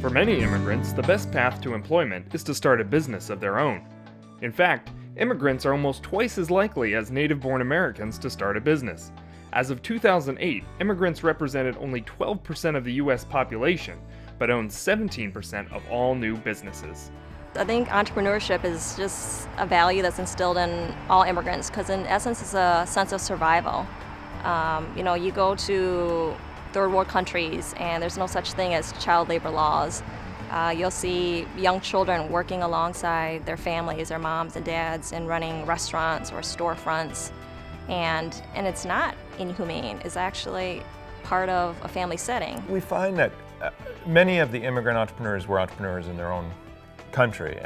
For many immigrants, the best path to employment is to start a business of their own. In fact, immigrants are almost twice as likely as native-born Americans to start a business. As of 2008, immigrants represented only 12% of the U.S. population, but owned 17% of all new businesses. I think entrepreneurship is just a value that's instilled in all immigrants because in essence it's a sense of survival. You go to third world countries and there's no such thing as child labor laws. You'll see young children working alongside their families, their moms and dads, and running restaurants or storefronts. And it's not inhumane. It's actually part of a family setting. We find that many of the immigrant entrepreneurs were entrepreneurs in their own country,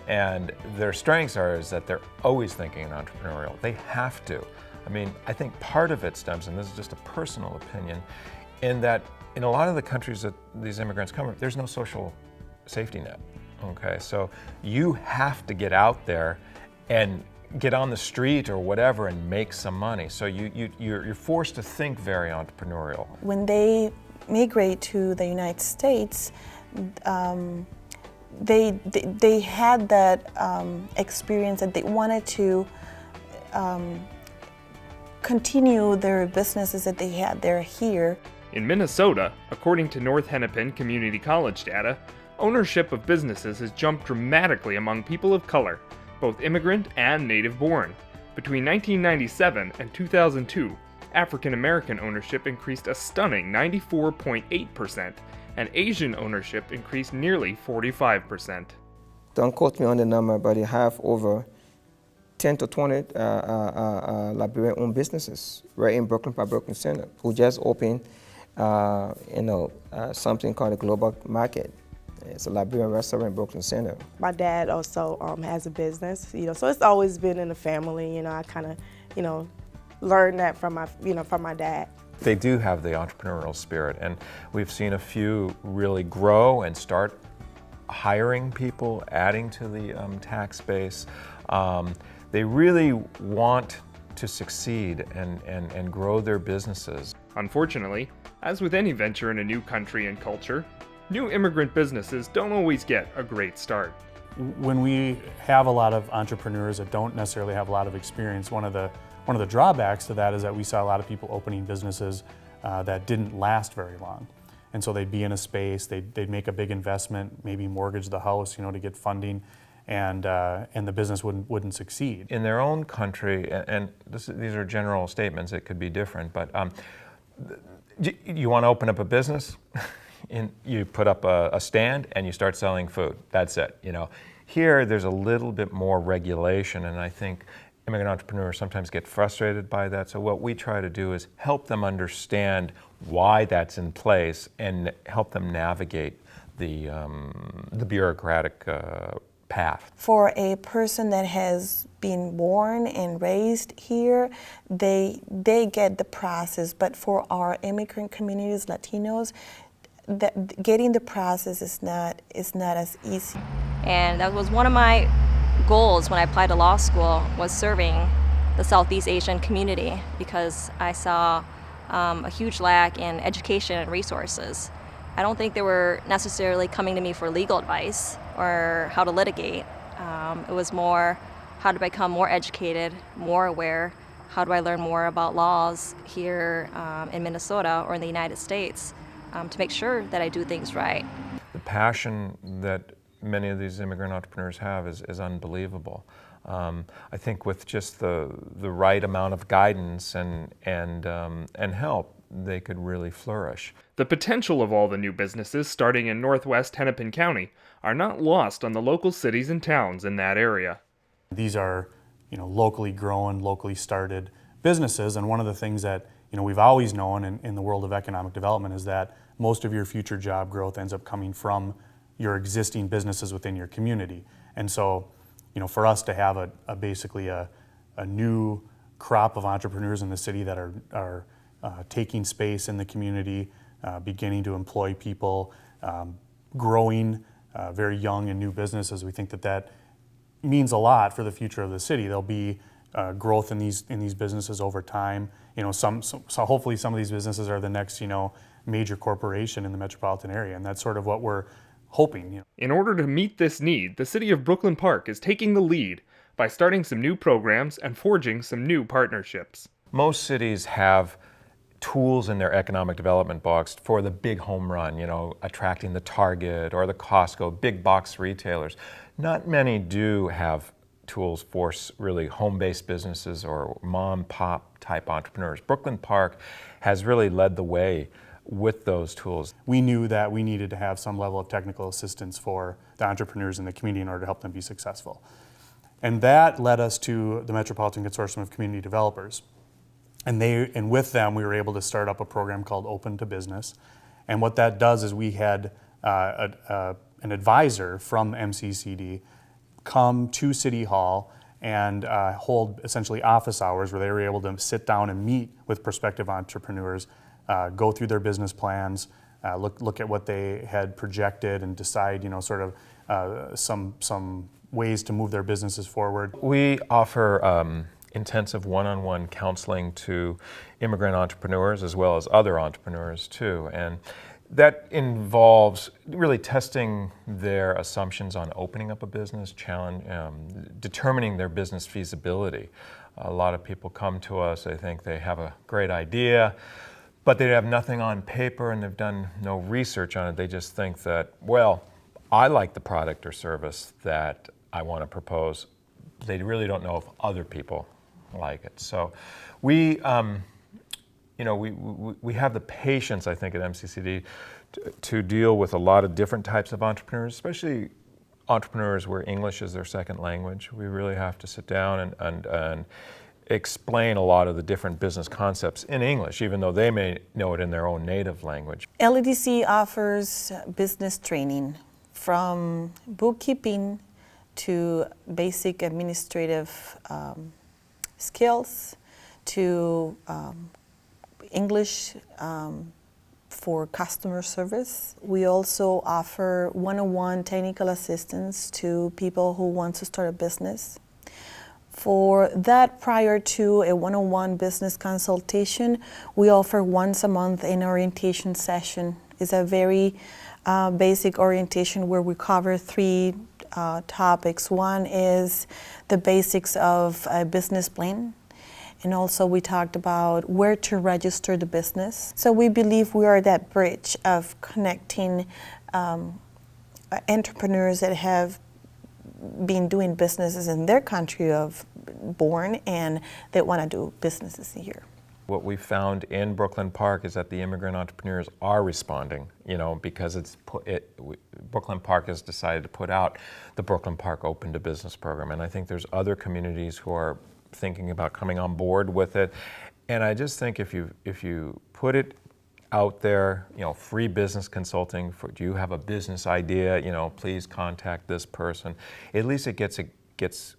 and their strengths is that they're always thinking entrepreneurial. They have to. I mean, I think part of it stems, and this is just a personal opinion, in that in a lot of the countries that these immigrants come from, there's no social safety net. Okay, so you have to get out there and get on the street or whatever and make some money. So you're forced to think very entrepreneurial. When they migrate to the United States, they had that experience that they wanted to continue their businesses that they had there here. In Minnesota, according to North Hennepin Community College data, ownership of businesses has jumped dramatically among people of color, both immigrant and native-born. Between 1997 and 2002, African American ownership increased a stunning 94.8%, and Asian ownership increased nearly 45%. Don't quote me on the number, but you have over 10 to 20 Liberian-owned businesses right in Brooklyn by Brooklyn Center, who just opened something called a Global Market. It's a Liberian restaurant in Brooklyn Center. My dad also has a business, so it's always been in the family. I kind of, learned that from my dad. They do have the entrepreneurial spirit, and we've seen a few really grow and start hiring people, adding to the tax base. They really want to succeed and grow their businesses. Unfortunately, as with any venture in a new country and culture, new immigrant businesses don't always get a great start. When we have a lot of entrepreneurs that don't necessarily have a lot of experience, one of the drawbacks to that is that we saw a lot of people opening businesses that didn't last very long. And so they'd be in a space, they'd make a big investment, maybe mortgage the house, to get funding, and the business wouldn't succeed. In their own country, and these are general statements, it could be different, but you want to open up a business? You put up a stand and you start selling food. That's it. Here there's a little bit more regulation, and I think immigrant entrepreneurs sometimes get frustrated by that. So what we try to do is help them understand why that's in place and help them navigate the bureaucratic path. For a person that has been born and raised here, they get the process. But for our immigrant communities, Latinos, getting the process is not as easy. And that was one of my goals when I applied to law school, was serving the Southeast Asian community, because I saw a huge lack in education and resources. I don't think they were necessarily coming to me for legal advice or how to litigate. It was more how to become more educated, more aware, how do I learn more about laws here in Minnesota or in the United States to make sure that I do things right. The passion that many of these immigrant entrepreneurs have is unbelievable. I think with just the right amount of guidance and help, they could really flourish. The potential of all the new businesses starting in northwest Hennepin County are not lost on the local cities and towns in that area. These are, locally grown, locally started businesses, and one of the things that we've always known in the world of economic development is that most of your future job growth ends up coming from your existing businesses within your community. And so, for us to have basically a new crop of entrepreneurs in the city that are taking space in the community, beginning to employ people, growing very young and new businesses, we think that means a lot for the future of the city. There'll be growth in these businesses over time. So hopefully some of these businesses are the next major corporation in the metropolitan area, and that's sort of what we're hoping. In order to meet this need, the city of Brooklyn Park is taking the lead by starting some new programs and forging some new partnerships. Most cities have tools in their economic development box for the big home run, attracting the Target or the Costco, big box retailers. Not many do have tools for really home-based businesses or mom-pop type entrepreneurs. Brooklyn Park has really led the way with those tools. We knew that we needed to have some level of technical assistance for the entrepreneurs in the community in order to help them be successful. And that led us to the Metropolitan Consortium of Community Developers. And with them, we were able to start up a program called Open to Business. And what that does is we had an advisor from MCCD come to City Hall and hold essentially office hours where they were able to sit down and meet with prospective entrepreneurs, go through their business plans, look at what they had projected and decide, some ways to move their businesses forward. We offer intensive one-on-one counseling to immigrant entrepreneurs as well as other entrepreneurs too. And that involves really testing their assumptions on opening up a business, determining their business feasibility. A lot of people come to us, they think they have a great idea, but they have nothing on paper and they've done no research on it. They just think that, well, I like the product or service that I want to propose. They really don't know if other people like it. So we have the patience, I think, at MCCD to deal with a lot of different types of entrepreneurs, especially entrepreneurs where English is their second language. We really have to sit down and explain a lot of the different business concepts in English, even though they may know it in their own native language. LEDC offers business training from bookkeeping to basic administrative skills to English for customer service. We also offer one-on-one technical assistance to people who want to start a business. For that, prior to a one-on-one business consultation, we offer once a month an orientation session. It's a very basic orientation where we cover three topics. One is the basics of a business plan, and also we talked about where to register the business. So we believe we are that bridge of connecting entrepreneurs that have been doing businesses in their country of born and that want to do businesses here. What we found in Brooklyn Park is that the immigrant entrepreneurs are responding, because Brooklyn Park has decided to put out the Brooklyn Park Open to Business program, and I think there's other communities who are thinking about coming on board with it. And I just think if you put it out there, free business consulting, do you have a business idea, please contact this person. At least it gets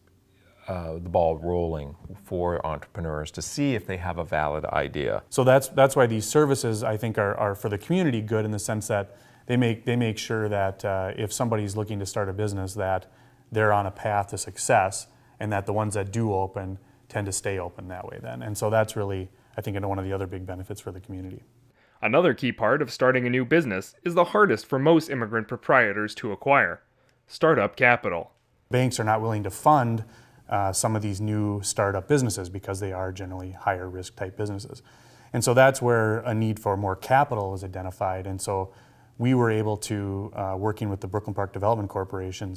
the ball rolling for entrepreneurs to see if they have a valid idea. So that's why these services, I think, are for the community good in the sense that they make sure that if somebody's looking to start a business, that they're on a path to success, and that the ones that do open tend to stay open that way then. And so that's really, I think, one of the other big benefits for the community. Another key part of starting a new business is the hardest for most immigrant proprietors to acquire: startup capital. Banks are not willing to fund some of these new startup businesses because they are generally higher risk type businesses. And so that's where a need for more capital was identified. And so we were able to, working with the Brooklyn Park Development Corporation,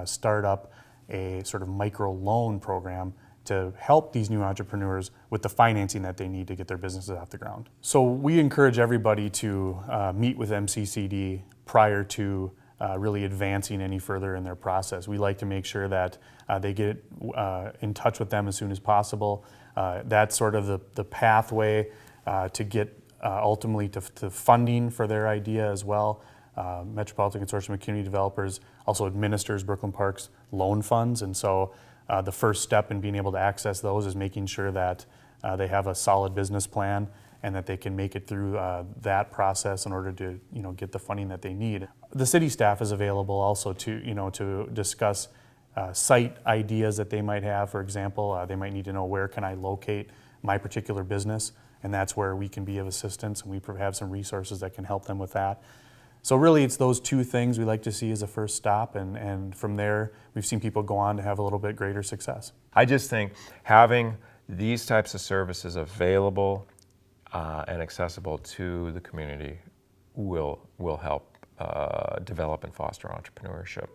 start up a sort of micro loan program to help these new entrepreneurs with the financing that they need to get their businesses off the ground. So we encourage everybody to meet with MCCD prior to really advancing any further in their process. We like to make sure that they get in touch with them as soon as possible. That's sort of the pathway to get ultimately to funding for their idea as well. Metropolitan Consortium of Community Developers also administers Brooklyn Park's loan funds, and so the first step in being able to access those is making sure that they have a solid business plan and that they can make it through that process in order to get the funding that they need. The city staff is available also to discuss site ideas that they might have. For example, they might need to know, where can I locate my particular business, and that's where we can be of assistance, and we have some resources that can help them with that. So really it's those two things we like to see as a first stop, and from there we've seen people go on to have a little bit greater success. I just think having these types of services available and accessible to the community will help develop and foster entrepreneurship.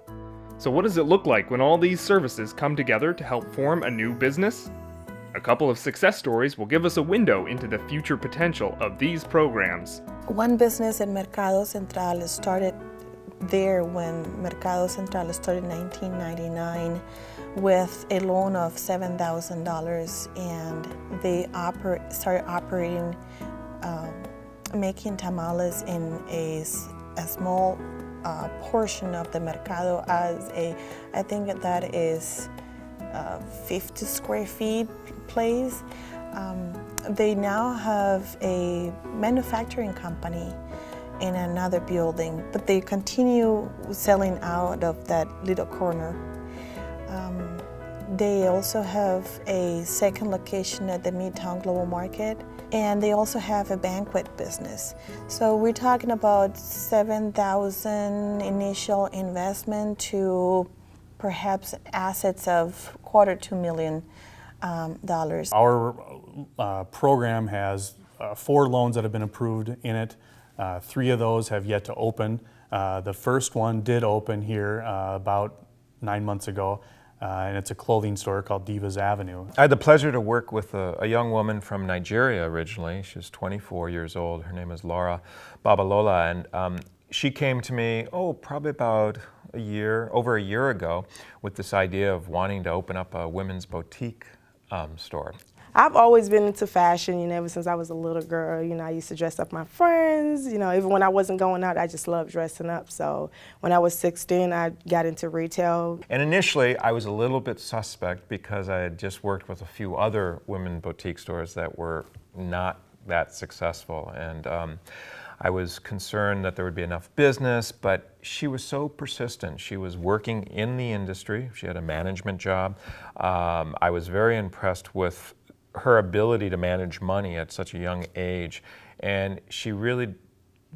So what does it look like when all these services come together to help form a new business? A couple of success stories will give us a window into the future potential of these programs. One business in Mercado Central started there when Mercado Central started in 1999 with a loan of $7,000, and they started operating, making tamales in a small portion of the Mercado as I think that is 50 square feet place. They now have a manufacturing company in another building, but they continue selling out of that little corner. They also have a second location at the Midtown Global Market, and they also have a banquet business. So we're talking about $7,000 initial investment to perhaps assets of $250,000 million. Our program has 4 loans that have been approved in it. 3 of those have yet to open. The first one did open here about 9 months ago, and it's a clothing store called Divas Avenue. I had the pleasure to work with a young woman from Nigeria originally. She was 24 years old. Her name is Laura Babalola, and she came to me, probably about over a year ago, with this idea of wanting to open up a women's boutique store. I've always been into fashion, ever since I was a little girl. I used to dress up my friends, even when I wasn't going out, I just loved dressing up. So when I was 16, I got into retail. And initially, I was a little bit suspect because I had just worked with a few other women boutique stores that were not that successful. And I was concerned that there would be enough business, but she was so persistent. She was working in the industry. She had a management job. I was very impressed with her ability to manage money at such a young age, and she really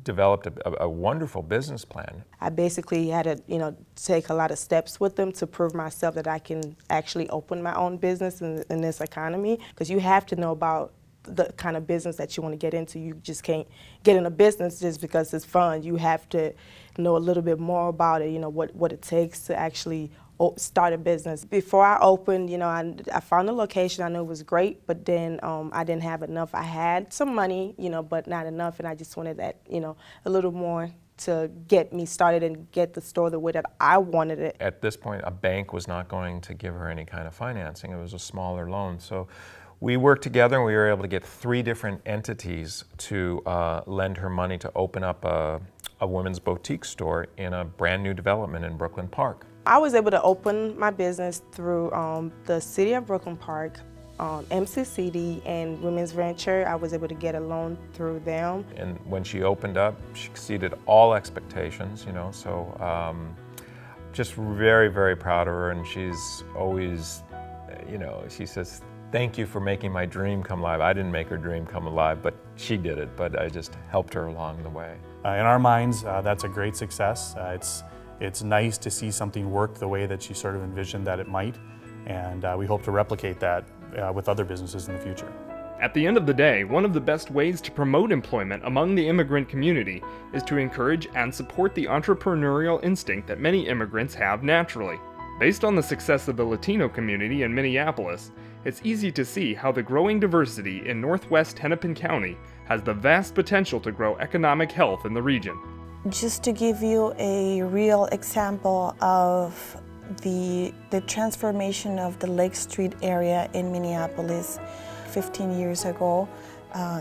developed a wonderful business plan. I basically had to, take a lot of steps with them to prove myself that I can actually open my own business in this economy, because you have to know about the kind of business that you want to get into. You just can't get in a business just because it's fun. You have to know a little bit more about it, what it takes to actually start a business. Before I opened, I found a location. I knew it was great, but then I didn't have enough. I had some money, but not enough, and I just wanted that, a little more to get me started and get the store the way that I wanted it. At this point, a bank was not going to give her any kind of financing. It was a smaller loan. So we worked together, and we were able to get 3 different entities to lend her money to open up a women's boutique store in a brand new development in Brooklyn Park. I was able to open my business through the City of Brooklyn Park, MCCD, and Women's Venture. I was able to get a loan through them. And when she opened up, she exceeded all expectations, so just very, very proud of her. And she's always, she says, "Thank you for making my dream come alive." I didn't make her dream come alive, but she did it, but I just helped her along the way. In our minds, that's a great success. It's nice to see something work the way that she sort of envisioned that it might, and we hope to replicate that with other businesses in the future. At the end of the day, one of the best ways to promote employment among the immigrant community is to encourage and support the entrepreneurial instinct that many immigrants have naturally. Based on the success of the Latino community in Minneapolis, it's easy to see how the growing diversity in northwest Hennepin County has the vast potential to grow economic health in the region. Just to give you a real example of the transformation of the Lake Street area in Minneapolis, 15 years ago,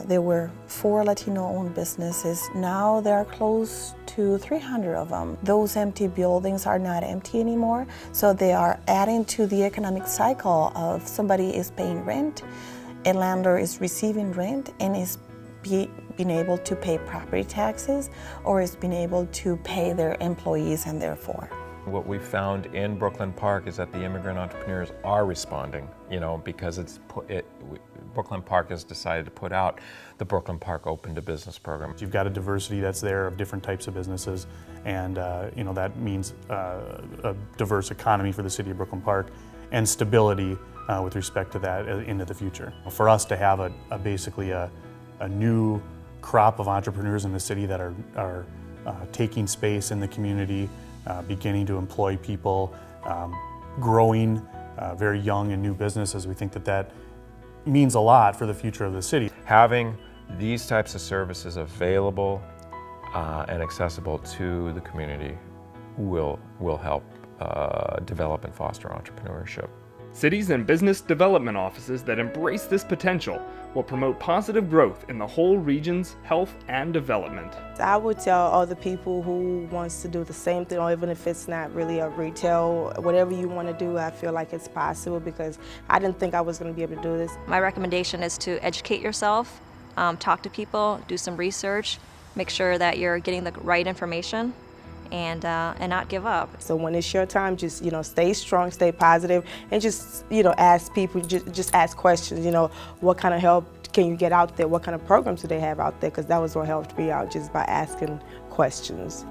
there were 4 Latino-owned businesses. Now there are close to 300 of them. Those empty buildings are not empty anymore, so they are adding to the economic cycle of somebody is paying rent, a landlord is receiving rent, and is being able to pay property taxes, or is being able to pay their employees and therefore. What we found in Brooklyn Park is that the immigrant entrepreneurs are responding, because Brooklyn Park has decided to put out the Brooklyn Park Open to Business program. You've got a diversity that's there of different types of businesses, and that means a diverse economy for the city of Brooklyn Park and stability with respect to that into the future. For us to have basically a new crop of entrepreneurs in the city that are taking space in the community, beginning to employ people, growing very young and new businesses, we think that means a lot for the future of the city. Having these types of services available and accessible to the community will help develop and foster entrepreneurship. Cities and business development offices that embrace this potential will promote positive growth in the whole region's health and development. I would tell other people who wants to do the same thing, or even if it's not really a retail, whatever you want to do, I feel like it's possible, because I didn't think I was going to be able to do this. My recommendation is to educate yourself, talk to people, do some research, make sure that you're getting the right information, and not give up. So when it's your time, just stay strong, stay positive, and just ask people, just ask questions. What kind of help can you get out there? What kind of programs do they have out there? Because that was what helped me out, just by asking questions.